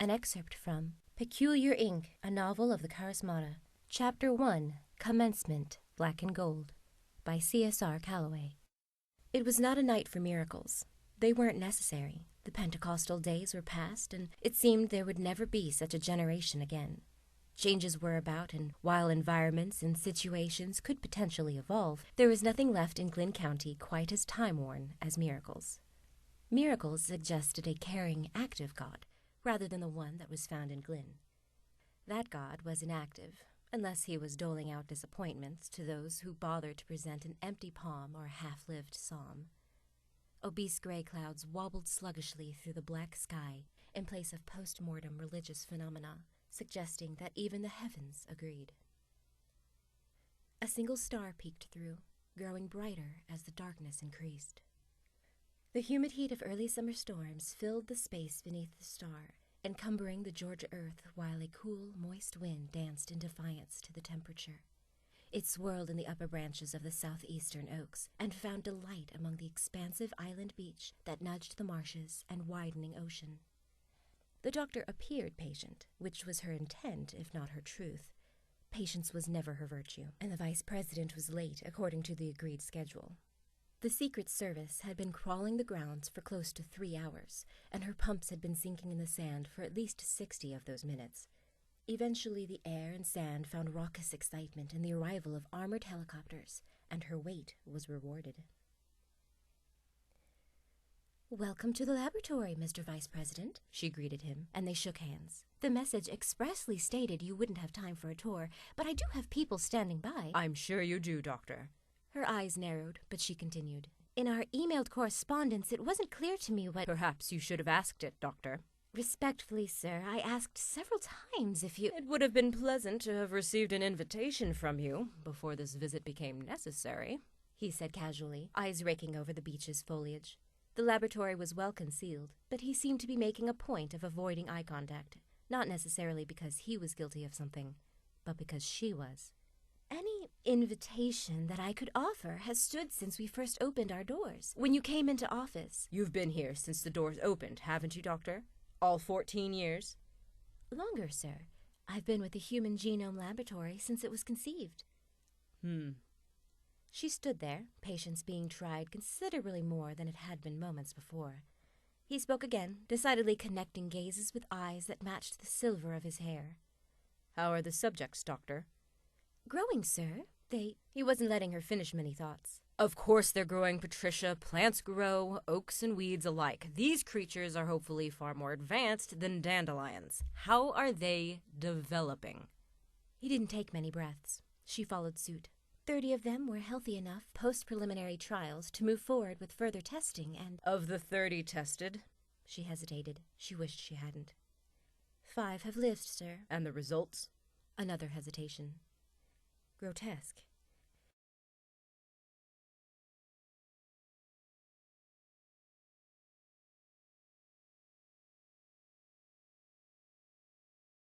An excerpt from Peculiar Ink, a novel of the Charismata, Chapter 1, Commencement, Black and Gold, by CSR Calloway. It was not a night for miracles. They weren't necessary. The Pentecostal days were past, and it seemed there would never be such a generation again. Changes were about, and while environments and situations could potentially evolve, there was nothing left in Glynn County quite as time-worn as miracles. Miracles suggested a caring, active God, rather than the one that was found in Glynn. That God was inactive, unless he was doling out disappointments to those who bothered to present an empty palm or a half-lived psalm. Obese gray clouds wobbled sluggishly through the black sky in place of post-mortem religious phenomena, suggesting that even the heavens agreed. A single star peeked through, growing brighter as the darkness increased. The humid heat of early summer storms filled the space beneath the star, encumbering the Georgia earth while a cool, moist wind danced in defiance to the temperature. It swirled in the upper branches of the southeastern oaks and found delight among the expansive island beach that nudged the marshes and widening ocean. The doctor appeared patient, which was her intent if not her truth. Patience was never her virtue, and the vice president was late according to the agreed schedule. The Secret Service had been crawling the grounds for close to 3 hours, and her pumps had been sinking in the sand for at least 60 of those minutes. Eventually, the air and sand found raucous excitement in the arrival of armored helicopters, and her wait was rewarded. "Welcome to the laboratory, Mr. Vice President," she greeted him, and they shook hands. "The message expressly stated you wouldn't have time for a tour, but I do have people standing by." "I'm sure you do, Doctor." Her eyes narrowed, but she continued. "In our emailed correspondence, it wasn't clear to me what—" "Perhaps you should have asked it, Doctor." "Respectfully, sir, I asked several times if you—" "It would have been pleasant to have received an invitation from you before this visit became necessary," he said casually, eyes raking over the beach's foliage. The laboratory was well concealed, but he seemed to be making a point of avoiding eye contact, not necessarily because he was guilty of something, but because she was. "Any invitation that I could offer has stood since we first opened our doors. When you came into office—" "You've been here since the doors opened, haven't you, Doctor? All 14 years? "Longer, sir. I've been with the Human Genome Laboratory since it was conceived." She stood there, patience being tried considerably more than it had been moments before. He spoke again, decidedly connecting gazes with eyes that matched the silver of his hair. "How are the subjects, Doctor?" "Growing, sir. He wasn't letting her finish many thoughts. "Of course they're growing, Patricia. Plants grow, oaks and weeds alike. These creatures are hopefully far more advanced than dandelions. How are they developing?" He didn't take many breaths. She followed suit. 30 of them were healthy enough post-preliminary trials to move forward with further testing, and— "Of the 30 tested?" She hesitated. She wished she hadn't. 5 have lived, sir." "And the results?" Another hesitation. "Grotesque."